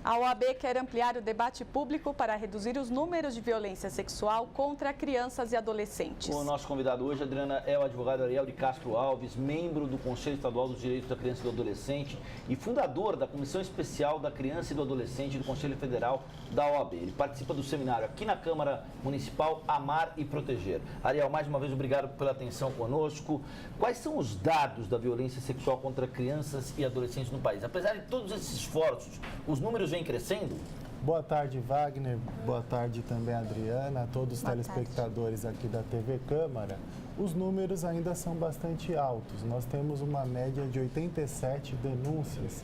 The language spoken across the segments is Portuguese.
A OAB quer ampliar o debate público para reduzir os números de violência sexual contra crianças e adolescentes. O nosso convidado hoje, Adriana, é o advogado Ariel de Castro Alves, membro do Conselho Estadual dos Direitos da Criança e do Adolescente e fundador da Comissão Especial da Criança e do Adolescente do Conselho Federal da OAB. Ele participa do seminário aqui na Câmara Municipal Amar e Proteger. Ariel, mais uma vez, obrigado pela atenção conosco. Quais são os dados da violência sexual contra crianças e adolescentes no país? Apesar de todos esses esforços, os números vem crescendo? Boa tarde, Wagner. Boa tarde também, Adriana, a todos os telespectadores aqui da TV Câmara. Os números ainda são bastante altos. Nós temos uma média de 87 denúncias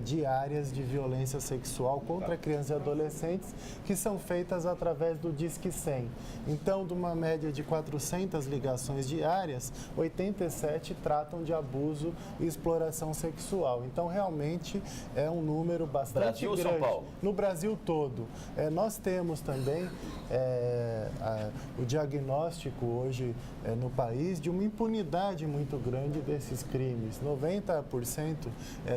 diárias de violência sexual contra crianças e adolescentes que são feitas através do Disque 100. Então, de uma média de 400 ligações diárias, 87 tratam de abuso e exploração sexual. Então, realmente é um número bastante Brasil, grande. São Paulo? No Brasil todo. Nós temos também o diagnóstico hoje no país de uma impunidade muito grande desses crimes. 90%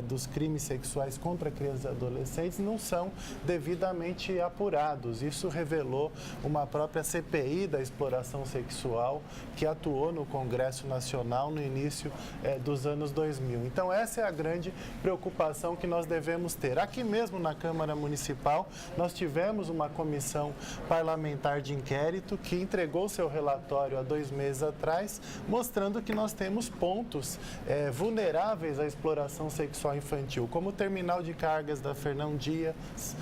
dos crimes sexuais contra crianças e adolescentes não são devidamente apurados. Isso revelou uma própria CPI da exploração sexual que atuou no Congresso Nacional no início dos anos 2000. Então, essa é a grande preocupação que nós devemos ter. Aqui mesmo na Câmara Municipal, nós tivemos uma comissão parlamentar de inquérito que entregou seu relatório há 2 meses atrás, mostrando que nós temos pontos vulneráveis à exploração sexual infantil, como o terminal de cargas da Fernão Dias,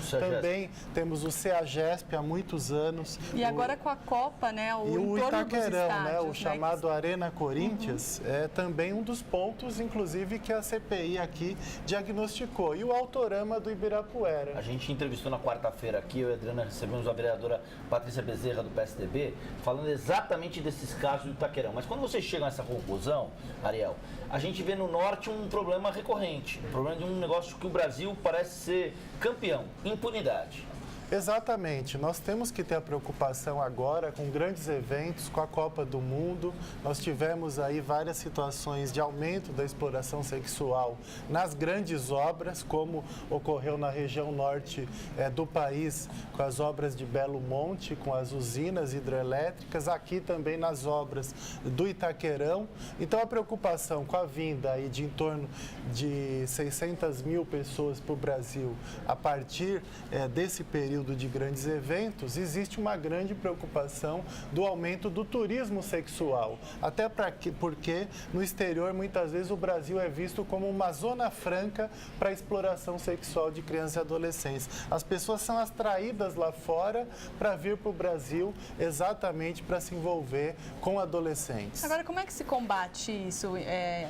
também temos o CEAGESP há muitos anos. E agora com a Copa, né, o Itaquerão, o chamado Arena Corinthians, é também um dos pontos, inclusive, que a CPI aqui diagnosticou. E o Autorama do Ibirapuera. A gente entrevistou na quarta-feira aqui, eu e a Adriana recebemos a vereadora Patrícia Bezerra do PSDB, falando exatamente desses casos do Itaquerão. Mas quando vocês chegam a essa conclusão, Ariel, a gente vê no norte um problema recorrente, um problema de um negócio que o Brasil parece ser campeão, impunidade. Exatamente. Nós temos que ter a preocupação agora com grandes eventos, com a Copa do Mundo. Nós tivemos aí várias situações de aumento da exploração sexual nas grandes obras, como ocorreu na região norte do país, com as obras de Belo Monte, com as usinas hidrelétricas, aqui também nas obras do Itaquerão. Então, a preocupação com a vinda aí de em torno de 600 mil pessoas para o Brasil a partir desse período de grandes eventos, existe uma grande preocupação do aumento do turismo sexual. Até porque no exterior, muitas vezes, o Brasil é visto como uma zona franca para a exploração sexual de crianças e adolescentes. As pessoas são atraídas lá fora para vir para o Brasil exatamente para se envolver com adolescentes. Agora, como é que se combate isso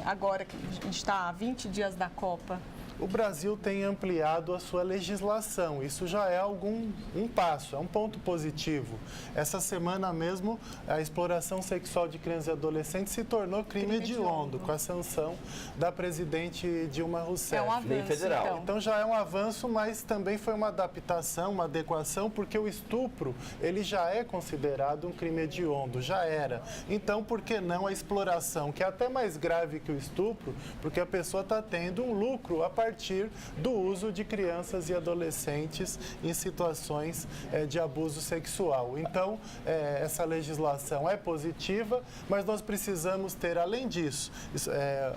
agora que a gente está há 20 dias da Copa? O Brasil tem ampliado a sua legislação. Isso já é um passo, é um ponto positivo. Essa semana mesmo, a exploração sexual de crianças e adolescentes se tornou crime hediondo, com a sanção da presidente Dilma Rousseff. É um avanço, lei federal. Então já é um avanço, mas também foi uma adaptação, uma adequação, porque o estupro, ele já é considerado um crime hediondo, já era. Então, por que não a exploração, que é até mais grave que o estupro, porque a pessoa está tendo um lucro a partir do uso de crianças e adolescentes em situações de abuso sexual. Então, essa legislação é positiva, mas nós precisamos ter, além disso,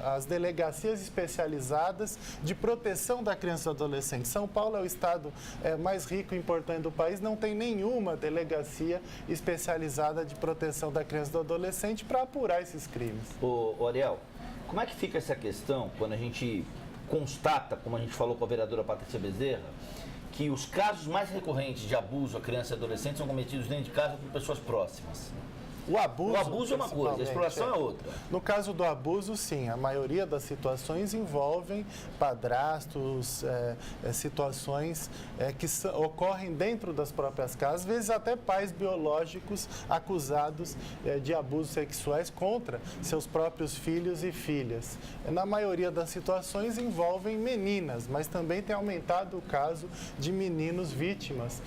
as delegacias especializadas de proteção da criança e do adolescente. São Paulo é o estado mais rico e importante do país, não tem nenhuma delegacia especializada de proteção da criança e do adolescente para apurar esses crimes. Ô Ariel, como é que fica essa questão quando a gente constata, como a gente falou com a vereadora Patrícia Bezerra, que os casos mais recorrentes de abuso a criança e adolescente são cometidos dentro de casa por pessoas próximas? O abuso é uma coisa, a exploração é outra. No caso do abuso, sim, a maioria das situações envolvem padrastos, situações que ocorrem dentro das próprias casas, às vezes até pais biológicos acusados de abusos sexuais contra seus próprios filhos e filhas. Na maioria das situações envolvem meninas, mas também tem aumentado o caso de meninos vítimas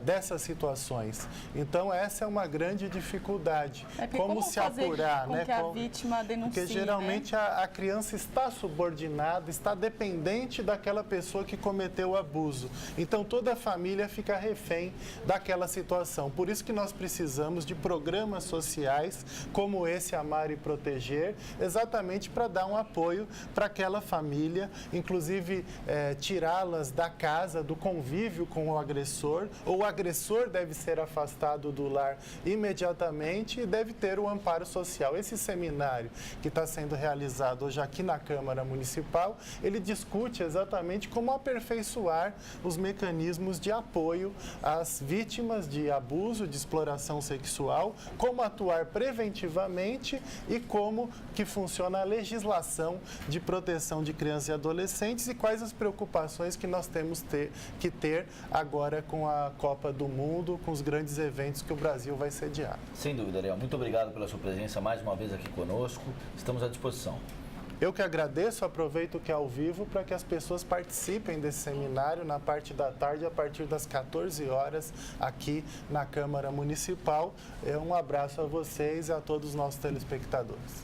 dessas situações. Então, essa é uma grande dificuldade. verdade, como se fazer apurar, com né? que a vítima denuncie, porque geralmente a criança está subordinada, está dependente daquela pessoa que cometeu o abuso. Então toda a família fica refém daquela situação. Por isso que nós precisamos de programas sociais como esse Amar e Proteger, exatamente para dar um apoio para aquela família, inclusive tirá-las da casa, do convívio com o agressor, ou o agressor deve ser afastado do lar imediatamente e deve ter o amparo social. Esse seminário que está sendo realizado hoje aqui na Câmara Municipal, ele discute exatamente como aperfeiçoar os mecanismos de apoio às vítimas de abuso, de exploração sexual, como atuar preventivamente e como que funciona a legislação de proteção de crianças e adolescentes e quais as preocupações que nós temos que ter agora com a Copa do Mundo, com os grandes eventos que o Brasil vai sediar. Sem dúvida, Ariel. Muito obrigado pela sua presença mais uma vez aqui conosco. Estamos à disposição. Eu que agradeço, aproveito que é ao vivo para que as pessoas participem desse seminário na parte da tarde, a partir das 14 horas, aqui na Câmara Municipal. Um abraço a vocês e a todos os nossos telespectadores.